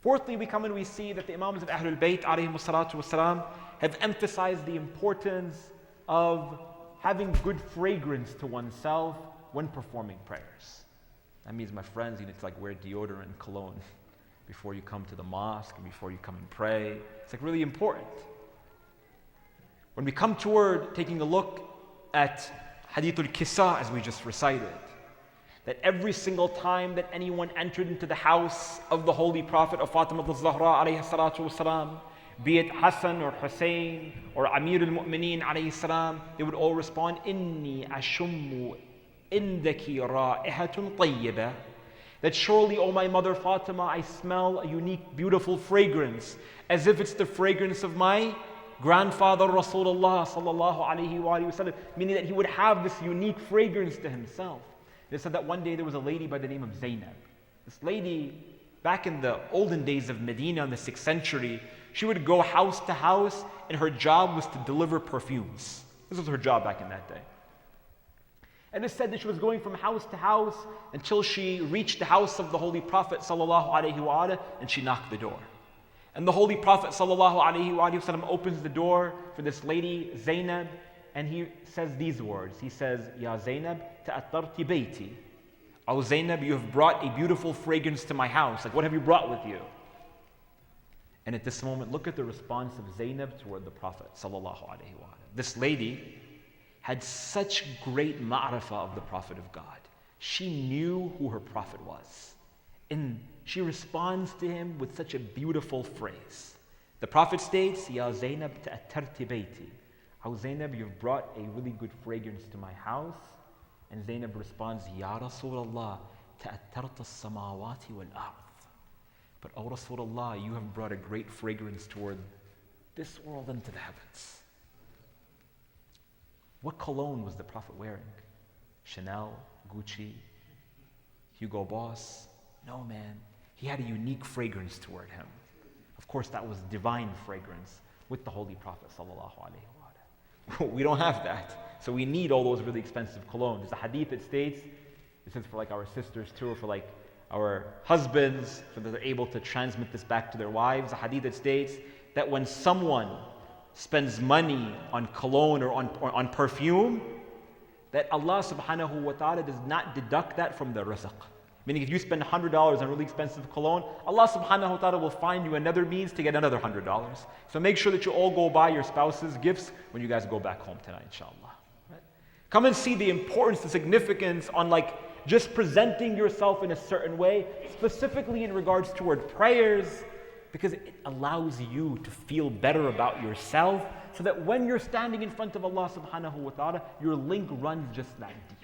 Fourthly, we come and we see that the Imams of Ahlul Bayt alayhimus salatu wasalam have emphasized the importance of having good fragrance to oneself when performing prayers. That means, my friends, you need to wear deodorant and cologne before you come to the mosque and before you come and pray. It's really important. When we come toward taking a look at Hadithul Kisa, as we just recited, that every single time that anyone entered into the house of the Holy Prophet of Fatima al-Zahra alayhi salatu wasalam, be it Hassan or Hussein or Amir al-Mu'mineen alayhi salam, they would all respond, Inni ashummu indaki ra'ihatun tayyibah. That surely, O my mother Fatima, I smell a unique, beautiful fragrance, as if it's the fragrance of my grandfather Rasulullah sallallahu alayhi wa sallam, meaning that he would have this unique fragrance to himself. They said that one day there was a lady by the name of Zainab. This lady, back in the olden days of Medina in the 6th century, she would go house to house and her job was to deliver perfumes. This was her job back in that day. And it said that she was going from house to house until she reached the house of the Holy Prophet sallallahu alaihi wasallam, and she knocked the door. And the Holy Prophet sallallahu alaihi wasallam opens the door for this lady, Zainab, and he says these words. He says, Ya Zainab, ta'attarti bayti. Oh Zainab, you have brought a beautiful fragrance to my house. What have you brought with you? And at this moment, look at the response of Zainab toward the Prophet sallallahu alaihi wasallam. This lady had such great ma'rifah of the Prophet of God. She knew who her Prophet was. And she responds to him with such a beautiful phrase. The Prophet states, Ya Zainab, ta'attarti bayti. Oh Zainab, you've brought a really good fragrance to my house. And Zainab responds, Ya Rasulullah, ta'attarta as-samawati wal-ard. But O Rasulullah, you have brought a great fragrance toward this world and to the heavens. What cologne was the Prophet wearing? Chanel, Gucci, Hugo Boss? No, man. He had a unique fragrance toward him. Of course, that was divine fragrance with the Holy Prophet sallallahu alaihi wasallam. We don't have that. So we need all those really expensive colognes. There's a hadith that states, this is for our sisters too, or for our husbands, so that they're able to transmit this back to their wives. A hadith that states that when someone spends money on cologne or on perfume, that Allah subhanahu wa ta'ala does not deduct that from the rizq. Meaning if you spend $100 on really expensive cologne, Allah subhanahu wa ta'ala will find you another means to get another $100. So make sure that you all go buy your spouse's gifts when you guys go back home tonight, inshallah. Right? Come and see the importance, the significance on just presenting yourself in a certain way, specifically in regards toward prayers, because it allows you to feel better about yourself, so that when you're standing in front of Allah subhanahu wa ta'ala, your link runs just that deep.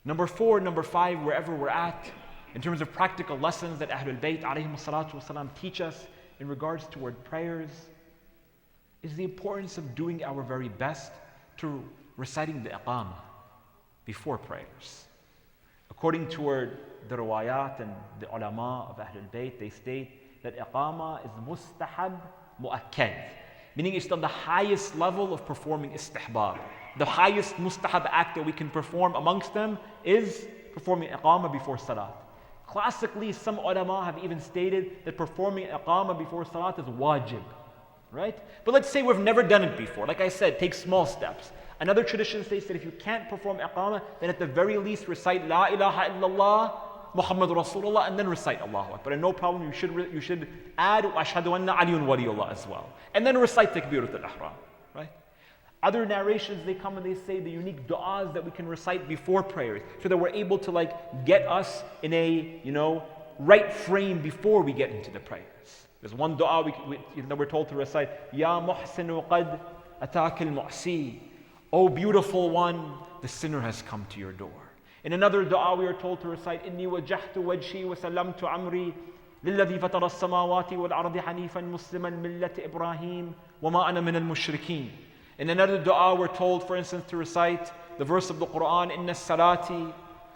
Number 4, number 5, wherever we're at, in terms of practical lessons that Ahlul Bayt alayhim salatu wasalam teach us in regards toward prayers, is the importance of doing our very best to reciting the iqamah before prayers. According to the riwayat and the ulama of Ahlul Bayt, they state that iqamah is mustahab mu'akkad, meaning it's on the highest level of performing istihbab. The highest mustahab act that we can perform amongst them is performing iqamah before salat. Classically, some ulama have even stated that performing iqamah before salat is wajib, right? But let's say we've never done it before. Like I said, take small steps. Another tradition states that if you can't perform iqamah, then at the very least recite La ilaha illallah Muhammad Rasulullah and then recite Allahu Akbar. And no problem, you should add Ashhadu anna Aliyun waliyullah as well. And then recite Takbirat al-Ihram, right? Other narrations, they come and they say the unique du'as that we can recite before prayers so that we're able to get us in a, right frame before we get into the prayers. There's one du'a that we're told to recite, Ya muhsinu qad atak al-mu'si. O beautiful one, the sinner has come to your door. In another dua we are told to recite, Inni wajjahtu wajhi wa sallamtu amri lilladhi fatara as-samawati wal ardi hanifan musliman millati Ibrahim wa ma ana min al-mushrikeen. In another dua we're told, for instance, to recite the verse of the Quran, Inna salati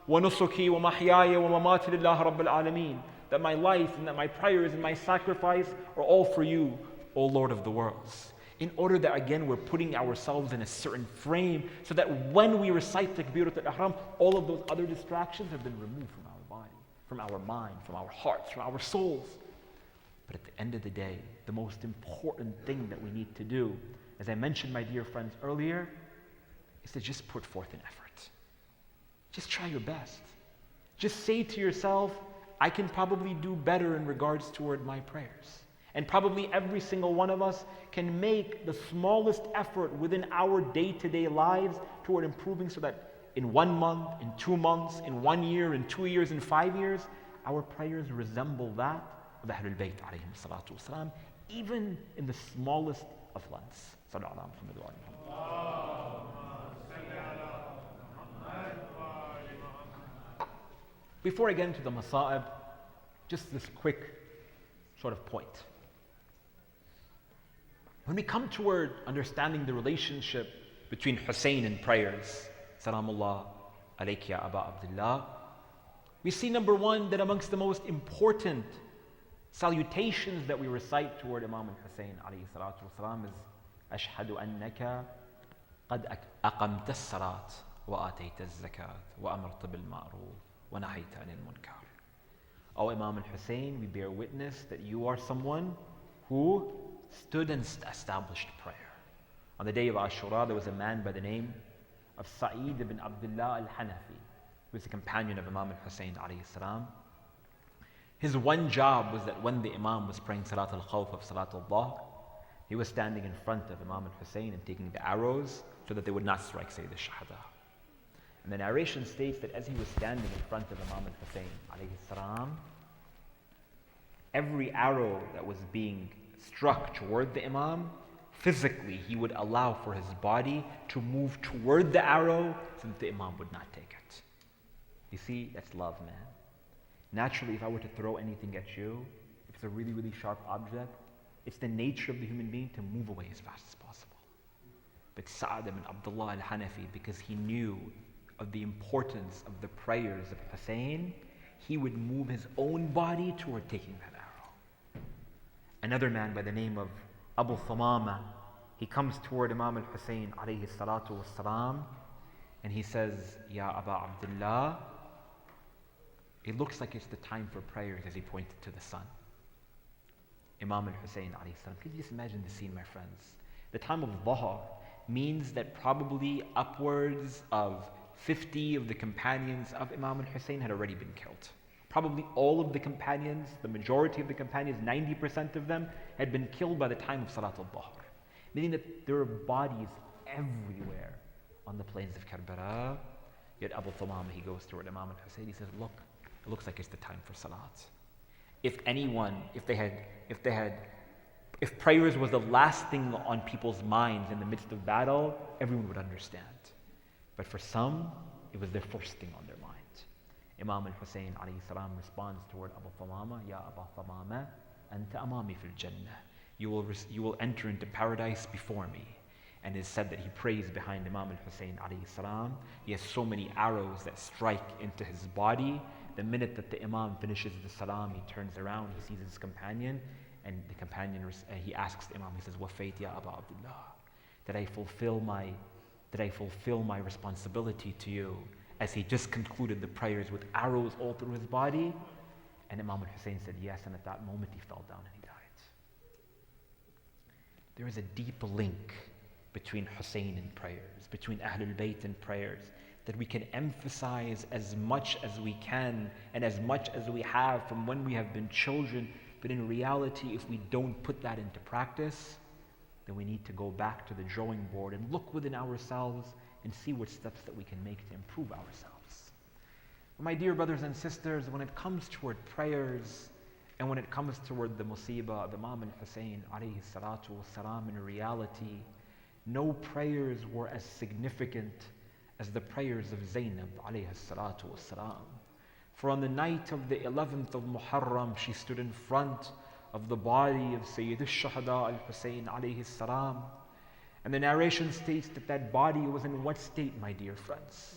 wa nusuki wa mahyaya wa mamati lillahi rabbil alameen. That my life and that my prayers and my sacrifice are all for you, O Lord of the worlds. In order that, again, we're putting ourselves in a certain frame so that when we recite Takbirat al-Ihram, all of those other distractions have been removed from our body, from our mind, from our hearts, from our souls. But at the end of the day, the most important thing that we need to do, as I mentioned, my dear friends, earlier, is to just put forth an effort. Just try your best. Just say to yourself, I can probably do better in regards toward my prayers. And probably every single one of us can make the smallest effort within our day-to-day lives toward improving so that in 1 month, in 2 months, in 1 year, in 2 years, in 5 years, our prayers resemble that of Ahlul Bayt alayhim salatu wasalam, even in the smallest of lengths. Sallallahu alayhi wa sallam. Before I get into the masa'ib, just this quick sort of point. When we come toward understanding the relationship between Hussein and prayers, Salamullah alayki ya Aba Abdullah, we see number one that amongst the most important salutations that we recite toward Imam al-Hussein alayhi salatu wasalam is Ashhadu annaka qad aqamta as-salat wa atayta az-zakat wa amarta bil-ma'ruf wa nahayta anil munkar. O Imam al-Hussein, we bear witness that you are someone who stood and established prayer. On the day of Ashura, there was a man by the name of Sa'id ibn Abdullah al-Hanafi, who was a companion of Imam al-Hussein alayhi salam. His one job was that when the Imam was praying Salat al-Khawf of Salat al-Dhahr, he was standing in front of Imam al-Hussein and taking the arrows so that they would not strike Sayyid al-Shahada. And the narration states that as he was standing in front of Imam al-Hussein alayhi salam, every arrow that was being struck toward the Imam, physically he would allow for his body to move toward the arrow so that the Imam would not take it. You see, that's love, man. Naturally, if I were to throw anything at you, if it's a really, really sharp object, it's the nature of the human being to move away as fast as possible. But Sa'ad ibn Abdullah al-Hanafi, because he knew of the importance of the prayers of Hussein, he would move his own body toward taking that arrow. Another man by the name of Abu Thamama, he comes toward Imam al-Hussein alayhi salatu wassalam, and he says, Ya Aba Abdullah, it looks like it's the time for prayers, as he pointed to the sun. Imam al-Hussein alayhi salam, could you just imagine the scene, my friends? The time of Dhuhr means that probably upwards of 50 of the companions of Imam al-Hussein had already been killed. Probably all of the companions, the majority of the companions, 90% of them, had been killed by the time of Salat al-Dhuhr. Meaning that there were bodies everywhere on the plains of Karbala. Yet Abu Thamama, he goes toward Imam al-Hussein, he says, look, it looks like it's the time for Salat. If prayers was the last thing on people's minds in the midst of battle, everyone would understand. But for some, it was their first thing on their minds. Imam al-Hussein alayhi salam responds toward Abu Thamama, Ya Abu Thamama, anta amami fil jannah. You will enter into paradise before me. And it is said that he prays behind Imam al-Hussein alayhi salam. He has so many arrows that strike into his body. The minute that the Imam finishes the salam, he turns around, he sees his companion, and the companion, he asks the Imam, he says, Wafayt ya Aba Abdullah. Did I fulfill my responsibility to you? As he just concluded the prayers with arrows all through his body. And Imam al-Hussein said yes, and at that moment he fell down and he died. There is a deep link between Hussein and prayers, between Ahlul Bayt and prayers, that we can emphasize as much as we can and as much as we have from when we have been children. But in reality, if we don't put that into practice, then we need to go back to the drawing board and look within ourselves and see what steps that we can make to improve ourselves. My dear brothers and sisters, when it comes toward prayers and when it comes toward the musibah of Imam al-Hussein alayhi salatu wasalam, in reality, no prayers were as significant as the prayers of Zainab alayhi salatu wasalam. For on the night of the 11th of Muharram, she stood in front of the body of Sayyid al-Shuhada al-Hussein alayhi salam. And the narration states that that body was in what state, my dear friends?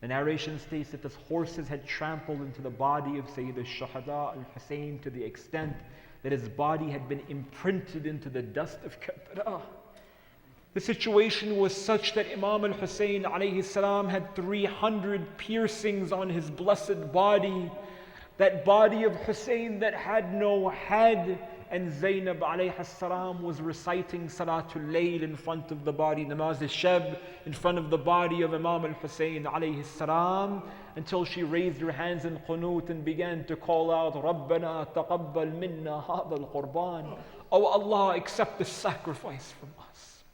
The narration states that the horses had trampled into the body of Sayyid al-Shuhada al-Hussein to the extent that his body had been imprinted into the dust of Karbala. The situation was such that Imam al-Hussein alayhi salam had 300 piercings on his blessed body. That body of Hussein that had no head. And Zainab alayhi salam was reciting Salatul Layl in front of the body, Namaz al-Shab, in front of the body of Imam al-Hussein alayhi salam, until she raised her hands in qunut and began to call out, Rabbana taqabbal minna hadha al-qurban. Oh Allah, accept this sacrifice from us.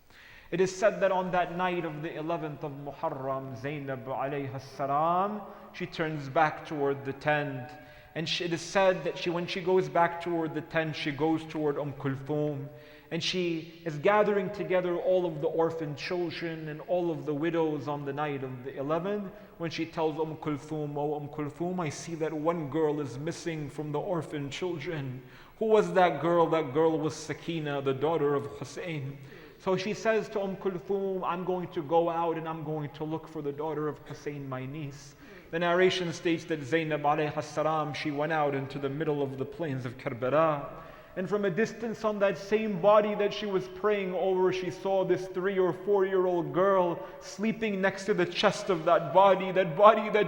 It is said that on that night of the 11th of Muharram, Zainab alayhi salam, she turns back toward the tent. And it is said that when she goes back toward the tent, she goes toward Kulthum. And she is gathering together all of the orphan children and all of the widows on the night of the 11th. When she tells Kulthum, Oh Kulthum, I see that one girl is missing from the orphan children. Who was that girl? That girl was Sakina, the daughter of Hussein. So she says to Kulthum, I'm going to go out and I'm going to look for the daughter of Hussein, my niece. The narration states that Zainab alayhi salam, she went out into the middle of the plains of Karbala. And from a distance on that same body that she was praying over, she saw this 3 or 4-year-old girl sleeping next to the chest of that body that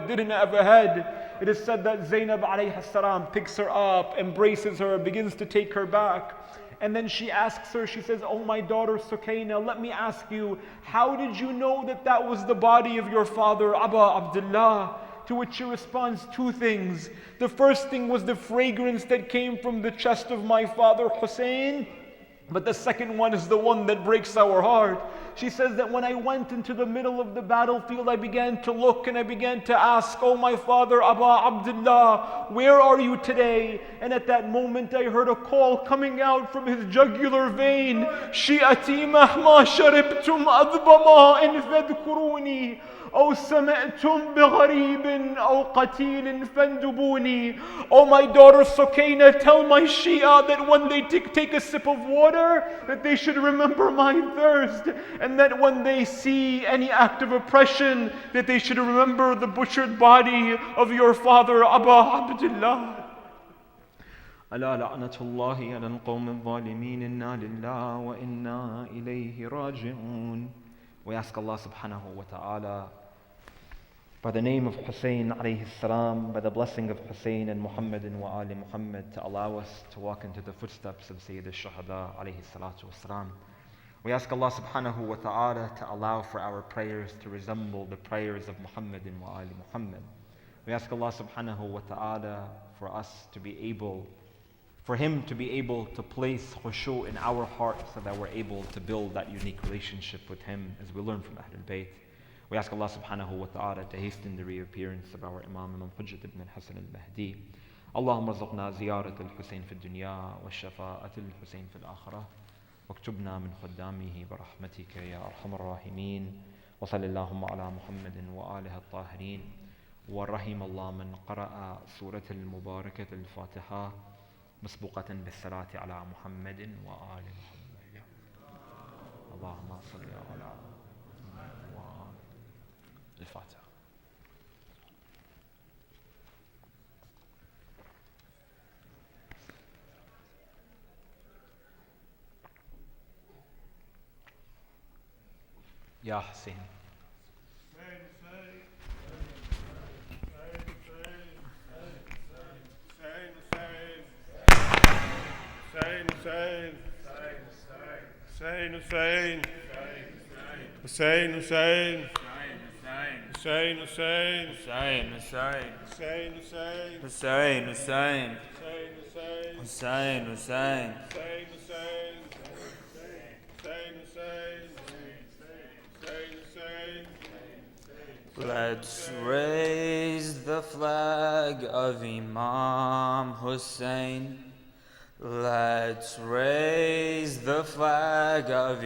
didn't have a head. It is said that Zainab alayhi salam picks her up, embraces her, begins to take her back. And then she asks her, she says, Oh my daughter Sukaina, let me ask you, how did you know that that was the body of your father, Aba Abdullah? To which she responds 2 things. The first thing was the fragrance that came from the chest of my father Hussein. But the second one is the one that breaks our heart. She says that when I went into the middle of the battlefield, I began to look and I began to ask, Oh my father, Aba Abdullah, where are you today? And at that moment I heard a call coming out from his jugular vein. Shi'ati mahma sharibtum adba ma'in fadhkuruni. أو سمعتم بغريب أو قتيل فاندبوني. Oh my daughter Sukaina, tell my Shia that when they take a sip of water, that they should remember my thirst, and that when they see any act of oppression, that they should remember the butchered body of your father Aba Abdullah. ألا لعنة الله على القوم الظالمين إنا لله وإنا إليه راجعون. We ask Allah subhanahu wa ta'ala, by the name of Hussein alayhi salam, by the blessing of Hussein and Muhammad and wa ali Muhammad, to allow us to walk into the footsteps of Sayyid al-Shuhada alayhi salatu wasalam. We ask Allah subhanahu wa ta'ala to allow for our prayers to resemble the prayers of Muhammad and wa ali Muhammad. We ask Allah subhanahu wa ta'ala for us to be able, for Him to be able to place khushu in our hearts so that we're able to build that unique relationship with Him as we learn from Ahlul Bayt. We ask Allah subhanahu wa ta'ala to hasten the reappearance of our Imam Hujjat ibn al-Hasan al-Mahdi. Allahumma rzuqna ziyarat al-Husayn fi dunya wa shafa'at al-Husayn fi al-akhirah. واكتبنا من خدامه برحمتك يا أرحم الراحمين وصلى اللهم على محمد وآله الطاهرين ورحم الله من قرأ سورة المباركة الفاتحة مسبوقة بالصلاة على محمد وآل محمد. اللهم صل على محمد وآل الفاتحة. يا حسين. Let's raise the flag of Imam Hussein. Let's raise the flag of